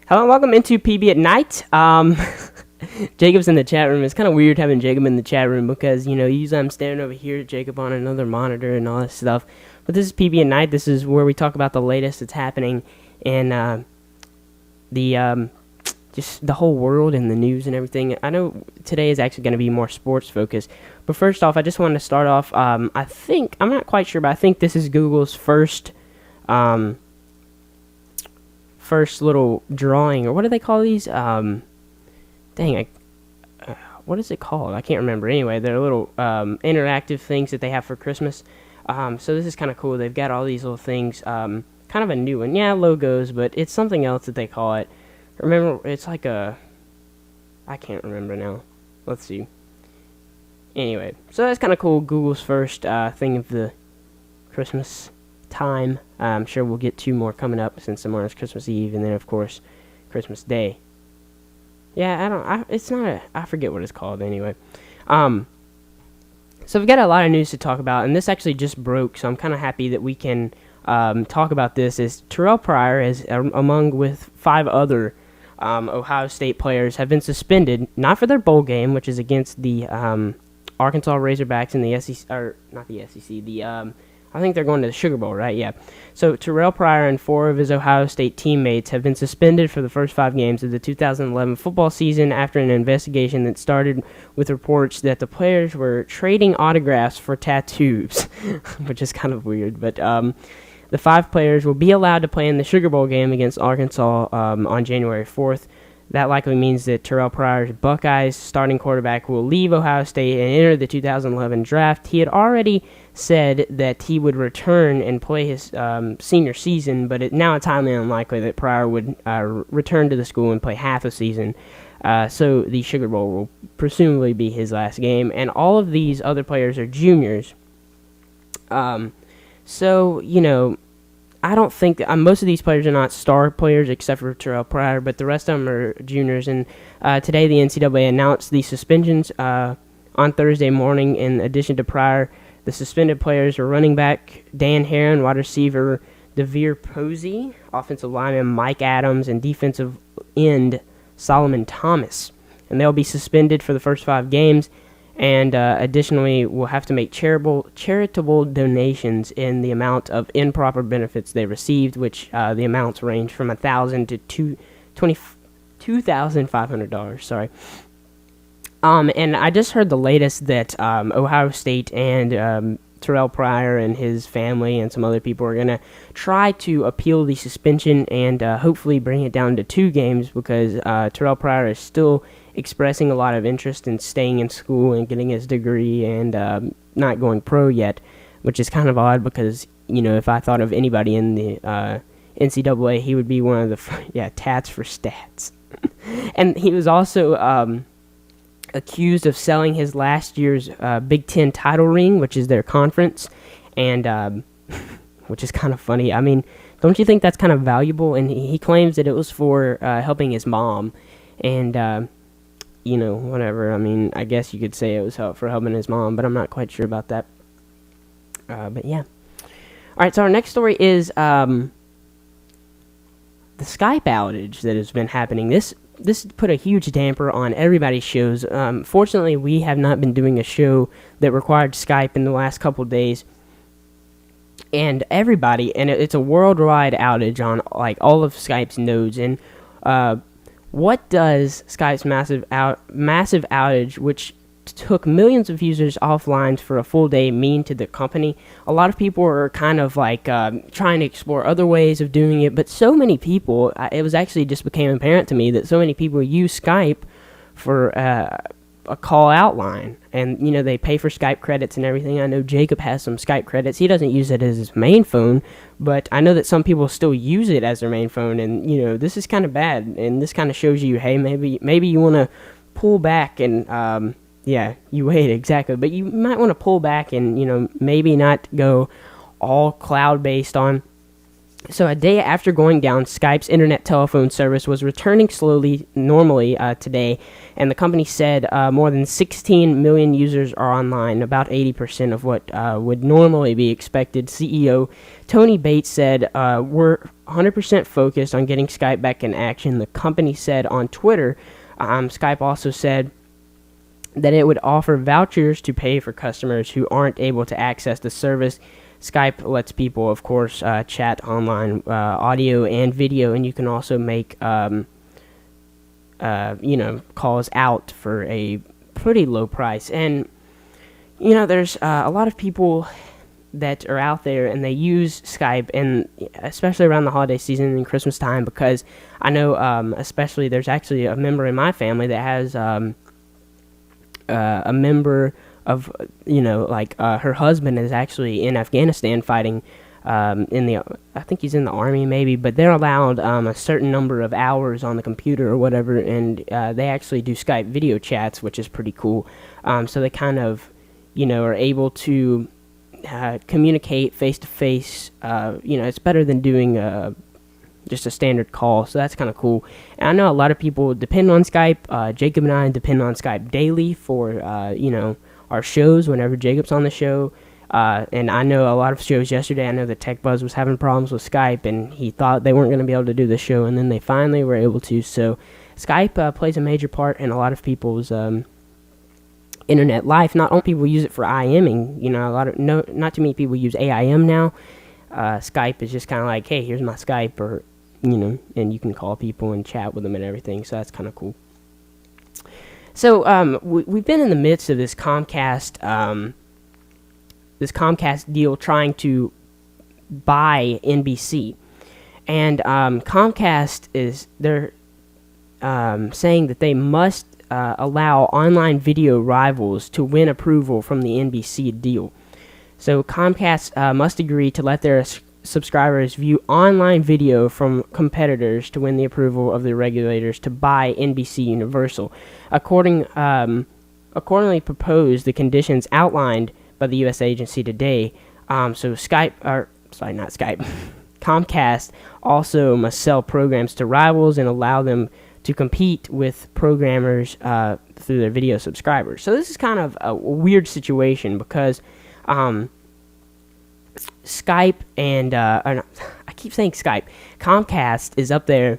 Hello and welcome into PB at Night. Jacob's in the chat room. It's kind of weird having Jacob in the chat room because, usually I'm standing over here, Jacob on another monitor and all this stuff. But this is PB at Night. This is where we talk about the latest that's happening in just the whole world and the news and everything. I know today is actually going to be more sports focused. But first off, I just wanted to start off, I'm not quite sure, but I think this is Google's first little drawing, or what do they call these? What is it called? I can't remember. Anyway, they're little interactive things that they have for Christmas. So this is kind of cool. They've got all these little things, kind of a new one. Yeah, logos, but it's something else that they call it. Remember, it's like I can't remember now. Let's see. Anyway, so that's kind of cool. Google's first thing of the Christmas time. I'm sure we'll get two more coming up since tomorrow's Christmas Eve, and then of course Christmas Day. Yeah, I forget what it's called anyway. So we've got a lot of news to talk about, and this actually just broke, so I'm kind of happy that we can talk about this. Is Terrelle Pryor, among with 5 other Ohio State players, have been suspended, not for their bowl game, which is against the Arkansas Razorbacks in the SEC, or not the SEC, I think they're going to the Sugar Bowl, right? Yeah. So Terrelle Pryor and 4 of his Ohio State teammates have been suspended for the first 5 games of the 2011 football season after an investigation that started with reports that the players were trading autographs for tattoos, which is kind of weird. But the 5 players will be allowed to play in the Sugar Bowl game against Arkansas on January 4th. That likely means that Terrelle Pryor's Buckeyes starting quarterback will leave Ohio State and enter the 2011 draft. He had already said that he would return and play his senior season, but now it's highly unlikely that Pryor would return to the school and play half a season. So the Sugar Bowl will presumably be his last game, and all of these other players are juniors. I don't think most of these players are not star players except for Terrelle Pryor, but the rest of them are juniors. And today the NCAA announced the suspensions on Thursday morning. In addition to Pryor, the suspended players are running back Dan Herron, wide receiver DeVere Posey, offensive lineman Mike Adams, and defensive end Solomon Thomas. And they'll be suspended for the first 5 games. And additionally, we'll have to make charitable donations in the amount of improper benefits they received, which the amounts range from $1,000 to $2,500. Sorry. And I just heard the latest that Ohio State and Terrelle Pryor and his family and some other people are going to try to appeal the suspension and hopefully bring it down to 2 games because Terrelle Pryor is still expressing a lot of interest in staying in school and getting his degree and not going pro yet, which is kind of odd because, if I thought of anybody in the NCAA, he would be one of the, tats for stats. And he was also accused of selling his last year's Big Ten title ring, which is their conference, and which is kind of funny. I mean, don't you think that's kind of valuable? And he claims that it was for helping his mom, and whatever. I mean, I guess you could say it was for helping his mom, but I'm not quite sure about that. But yeah. All right, so our next story is the Skype outage that has been happening. This put a huge damper on everybody's shows. Fortunately, we have not been doing a show that required Skype in the last couple of days. And everybody, and it's a worldwide outage on all of Skype's nodes. And what does Skype's massive outage, which took millions of users offline for a full day, mean to the company? A lot of people are kind of trying to explore other ways of doing it, but so many people, it was actually just became apparent to me that so many people use Skype for a call out line, and they pay for Skype credits and everything. I know Jacob has some Skype credits. He doesn't use it as his main phone, but I know that some people still use it as their main phone, and this is kind of bad, and this kind of shows you, hey, maybe you want to pull back and you wait, exactly, but you might want to pull back and maybe not go all cloud based on So a day after going down, Skype's internet telephone service was returning normally today, and the company said more than 16 million users are online, about 80% of what would normally be expected. CEO Tony Bates said, we're 100% focused on getting Skype back in action. The company said on Twitter. Skype also said that it would offer vouchers to pay for customers who aren't able to access the service. Skype lets people, of course, chat online, audio and video, and you can also make, calls out for a pretty low price. And, there's a lot of people that are out there, and they use Skype, and especially around the holiday season and Christmas time, because I know, especially, there's actually a member in my family that has a member of, her husband is actually in Afghanistan fighting I think he's in the army maybe, but they're allowed a certain number of hours on the computer or whatever, and they actually do Skype video chats, which is pretty cool. So they kind of, are able to communicate face-to-face. It's better than doing just a standard call, so that's kind of cool. And I know a lot of people depend on Skype. Jacob and I depend on Skype daily for, our shows whenever Jacob's on the show. And I know a lot of shows yesterday. I know that Tech Buzz was having problems with Skype, and he thought they weren't going to be able to do the show, and then they finally were able to. So Skype plays a major part in a lot of people's internet life. Not only people use it for IMing, not too many people use AIM now. Skype is just kind of like, hey, here's my Skype, or and you can call people and chat with them and everything. So that's kind of cool. So we've been in the midst of this Comcast deal trying to buy NBC, and Comcast they're saying that they must allow online video rivals to win approval from the NBC deal. So Comcast must agree to let their subscribers view online video from competitors to win the approval of the regulators to buy NBC Universal. Accordingly proposed the conditions outlined by the U.S. agency today. Comcast also must sell programs to rivals and allow them to compete with programmers through their video subscribers. So this is kind of a weird situation because Skype and I keep saying Skype. Comcast is up there,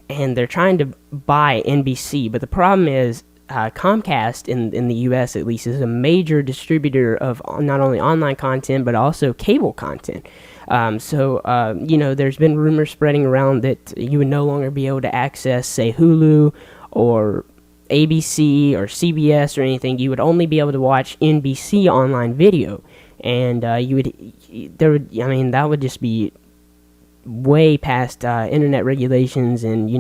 and they're trying to buy NBC. But the problem is, Comcast in the U.S. at least is a major distributor of not only online content but also cable content. There's been rumors spreading around that you would no longer be able to access, say, Hulu or ABC or CBS or anything. You would only be able to watch NBC online video. And that would just be way past internet regulations and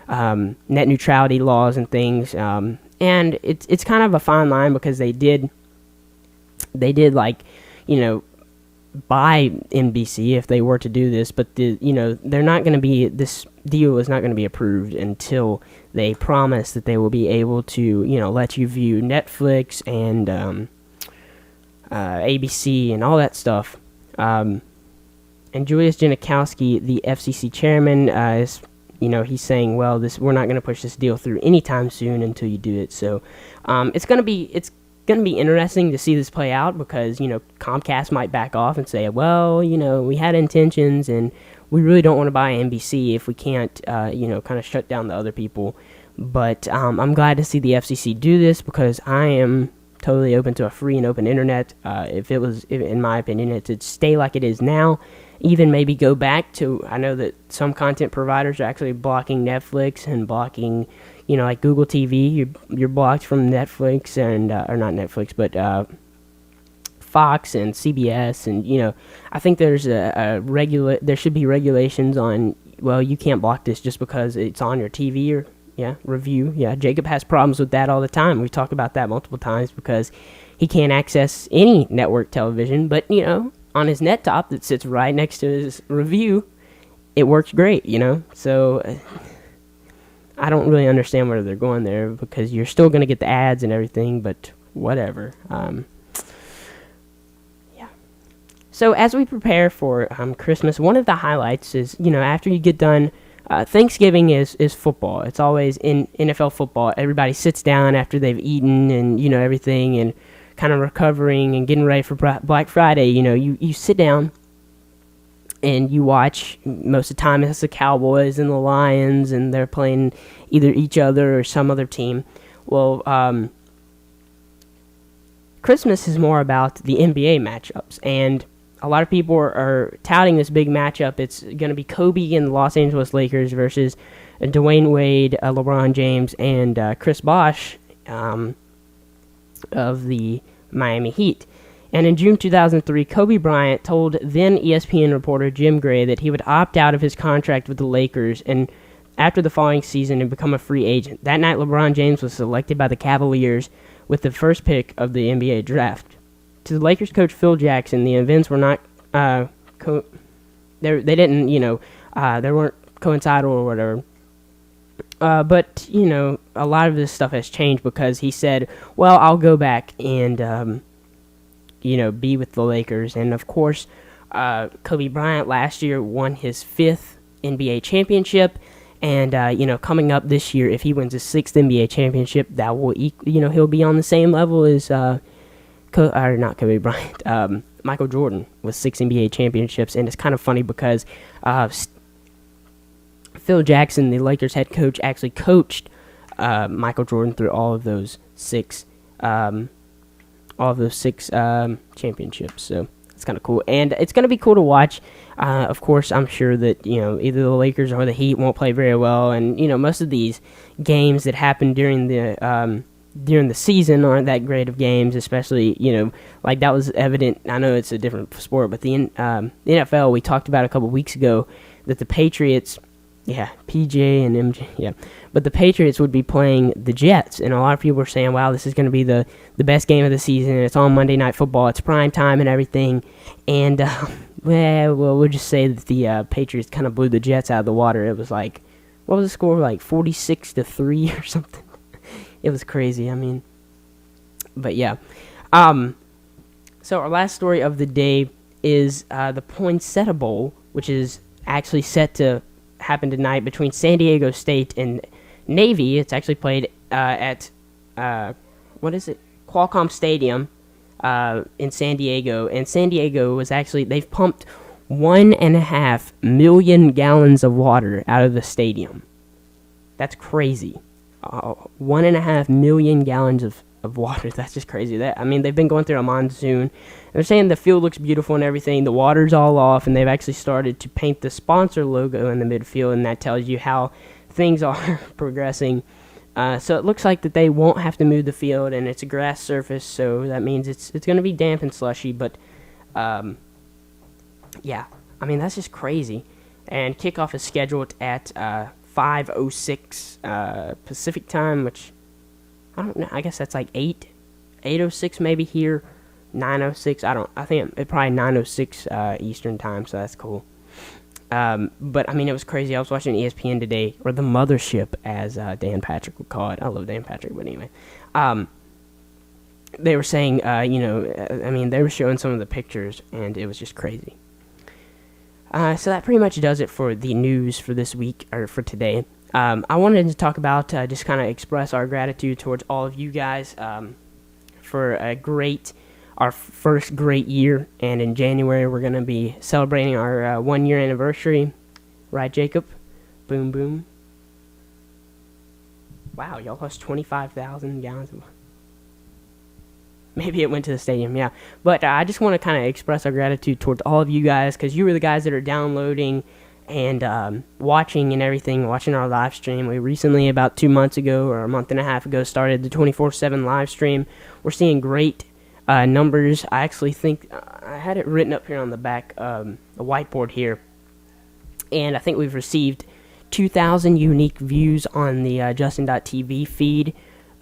net neutrality laws and things. And it's kind of a fine line because they did buy NBC if they were to do this, but they're not going to be, this deal is not going to be approved until they promise that they will be able to let you view Netflix and ABC and all that stuff. And Julius Janikowski, the FCC chairman, he's saying, well, we're not going to push this deal through anytime soon until you do it. So it's going to be interesting to see this play out because Comcast might back off and say, well, we had intentions and we really don't want to buy NBC if we can't kind of shut down the other people. But I'm glad to see the FCC do this because I am totally open to a free and open internet. In my opinion, it should stay like it is now. Even maybe go back to, I know that some content providers are actually blocking Netflix and blocking, like Google TV. You're blocked from Netflix and, or not Netflix, but Fox and CBS. And, I think there's there should be regulations on, well, you can't block this just because it's on your TV or, review. Yeah, Jacob has problems with that all the time. We've talked about that multiple times because he can't access any network television, but, on his net top that sits right next to his review, it works great, So I don't really understand where they're going there because you're still going to get the ads and everything, but whatever. So as we prepare for Christmas, one of the highlights is, after you get done, Thanksgiving is football. It's always in NFL football. Everybody sits down after they've eaten and, everything, and kind of recovering and getting ready for Black Friday. You sit down and you watch. Most of the time it's the Cowboys and the Lions, and they're playing either each other or some other team. Well, Christmas is more about the NBA matchups, and a lot of people are touting this big matchup. It's going to be Kobe and the Los Angeles Lakers versus Dwayne Wade, LeBron James, and Chris Bosh of the Miami Heat. And in June 2003, Kobe Bryant told then ESPN reporter Jim Gray that he would opt out of his contract with the Lakers and after the following season and become a free agent. That night, LeBron James was selected by the Cavaliers with the first pick of the NBA draft. To the Lakers coach Phil Jackson, the events were not they didn't, they weren't coincidental or whatever. But a lot of this stuff has changed because he said, well, I'll go back and, be with the Lakers. And, of course, Kobe Bryant last year won his 5th NBA championship. And, coming up this year, if he wins his 6th NBA championship, that will, he'll be on the same level as, not Kobe Bryant, Michael Jordan with 6 NBA championships. And it's kind of funny because Phil Jackson, the Lakers head coach, actually coached Michael Jordan through all of those six championships. So it's kind of cool, and it's going to be cool to watch. Of course, I'm sure that either the Lakers or the Heat won't play very well, and most of these games that happen during the season aren't that great of games, especially like that was evident. I know it's a different sport, but the NFL, we talked about a couple weeks ago that the Patriots. Yeah, PJ and MJ, yeah. But the Patriots would be playing the Jets, and a lot of people are saying, wow, this is going to be the best game of the season. It's on Monday Night Football. It's prime time and everything. And, we'll just say that the Patriots kind of blew the Jets out of the water. It was like, what was the score? Like 46-3 or something. It was crazy, But, yeah. So our last story of the day is the Poinsettia Bowl, which is actually set to happen tonight between San Diego State and Navy. It's actually played at Qualcomm Stadium in San Diego. And San Diego was they've pumped 1.5 million gallons of water out of the stadium. That's crazy. 1.5 million gallons of water. That's just crazy. They've been going through a monsoon. They're saying the field looks beautiful and everything. The water's all off, and they've actually started to paint the sponsor logo in the midfield, and that tells you how things are progressing. So it looks like that they won't have to move the field, and it's a grass surface, so that means it's going to be damp and slushy. But yeah, that's just crazy. And kickoff is scheduled at 5:06 Pacific time, which I don't know. I guess that's like 8:06 maybe here. 9:06. I think it probably 9:06 Eastern time. So that's cool. But it was crazy. I was watching ESPN today, or the Mothership, as Dan Patrick would call it. I love Dan Patrick, but anyway, they were saying, they were showing some of the pictures, and it was just crazy. So that pretty much does it for the news for this week, or for today. I wanted to talk about, just kind of express our gratitude towards all of you guys for our first great year. And in January, we're going to be celebrating our 1-year anniversary. Right, Jacob? Boom, boom. Wow, y'all lost 25,000 gallons of water. Maybe it went to the stadium, yeah. But I just want to kind of express our gratitude towards all of you guys, because you were the guys that are downloading and watching and everything, watching our live stream. We recently, about 2 months ago or a month and a half ago, started the 24/7 live stream. We're seeing great numbers. I actually think I had it written up here on the back, the whiteboard here, and I think we've received 2,000 unique views on the Justin.tv feed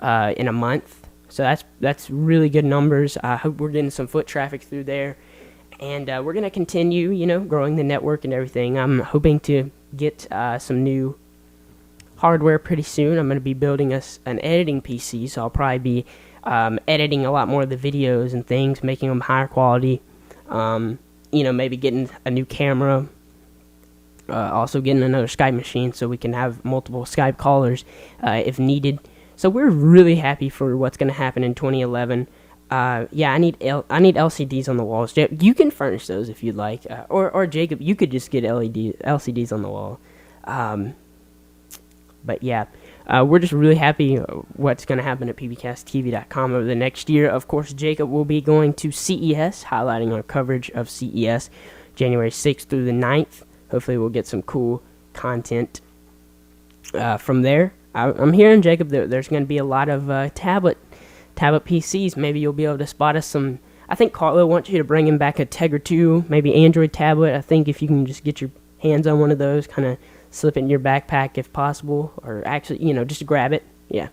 in a month. So that's really good numbers. I hope we're getting some foot traffic through there. And we're going to continue, growing the network and everything. I'm hoping to get some new hardware pretty soon. I'm going to be building an editing PC, so I'll probably be editing a lot more of the videos and things, making them higher quality. maybe getting a new camera, also getting another Skype machine so we can have multiple Skype callers if needed. So we're really happy for what's going to happen in 2011. I need LCDs on the walls. You can furnish those if you'd like, or Jacob, you could just get LCDs on the wall. But yeah, we're just really happy what's going to happen at pbcasttv.com over the next year. Of course, Jacob will be going to CES, highlighting our coverage of CES January 6th through the 9th. Hopefully we'll get some cool content from there. I'm hearing, Jacob, there's going to be a lot of tablet PCs. Maybe you'll be able to spot us some. I think Carlo wants you to bring him back a Tegra 2, maybe Android tablet. I think if you can just get your hands on one of those, kind of slip it in your backpack if possible, or actually, just grab it. Yeah.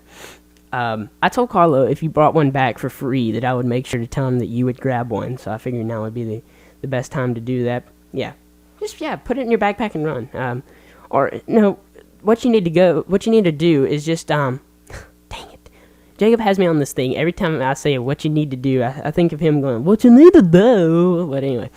I told Carlo if you brought one back for free that I would make sure to tell him that you would grab one, so I figured now would be the best time to do that. Yeah. Just, put it in your backpack and run. Or, no, what you need to do is just, dang it. Jacob has me on this thing. Every time I say what you need to do, I think of him going, what you need to do. But anyway.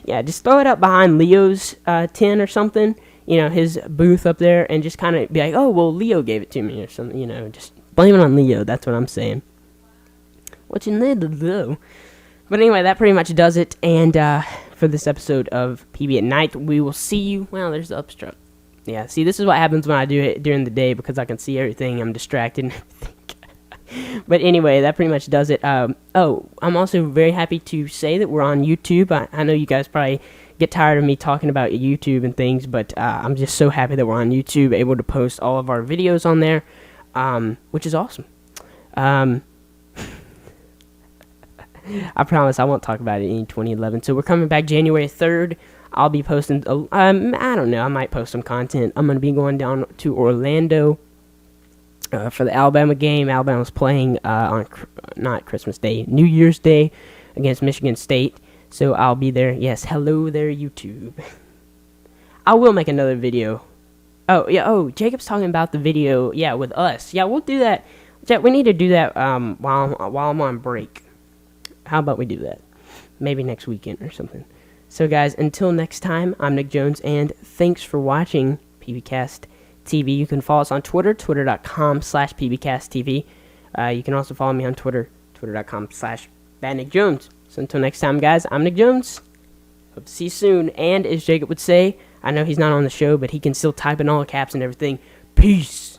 Just throw it up behind Leo's tin or something, his booth up there, and just kind of be like, oh, well, Leo gave it to me or something, just blame it on Leo. That's what I'm saying. What you need to do. But anyway, that pretty much does it, and for this episode of PB at Night, we will see you. Well, there's the upstruck. Yeah, see, this is what happens when I do it during the day, because I can see everything. I'm distracted and everything. But anyway, that pretty much does it. I'm also very happy to say that we're on YouTube. I know you guys probably get tired of me talking about YouTube and things, but I'm just so happy that we're on YouTube, able to post all of our videos on there, which is awesome. I promise I won't talk about it in 2011. So we're coming back January 3rd. I'll be posting, I don't know, I might post some content. I'm going to be going down to Orlando for the Alabama game. Alabama's playing on not Christmas Day, New Year's Day against Michigan State. So I'll be there. Yes, hello there, YouTube. I will make another video. Oh, yeah, Jacob's talking about the video, with us. Yeah, we'll do that. We need to do that while I'm on break. How about we do that? Maybe next weekend or something. So, guys, until next time, I'm Nick Jones, and thanks for watching PBcast TV. You can follow us on Twitter, twitter.com/pbcasttv. You can also follow me on Twitter, twitter.com/badnickjones. So until next time, guys, I'm Nick Jones. Hope to see you soon. And as Jacob would say, I know he's not on the show, but he can still type in all caps and everything. Peace.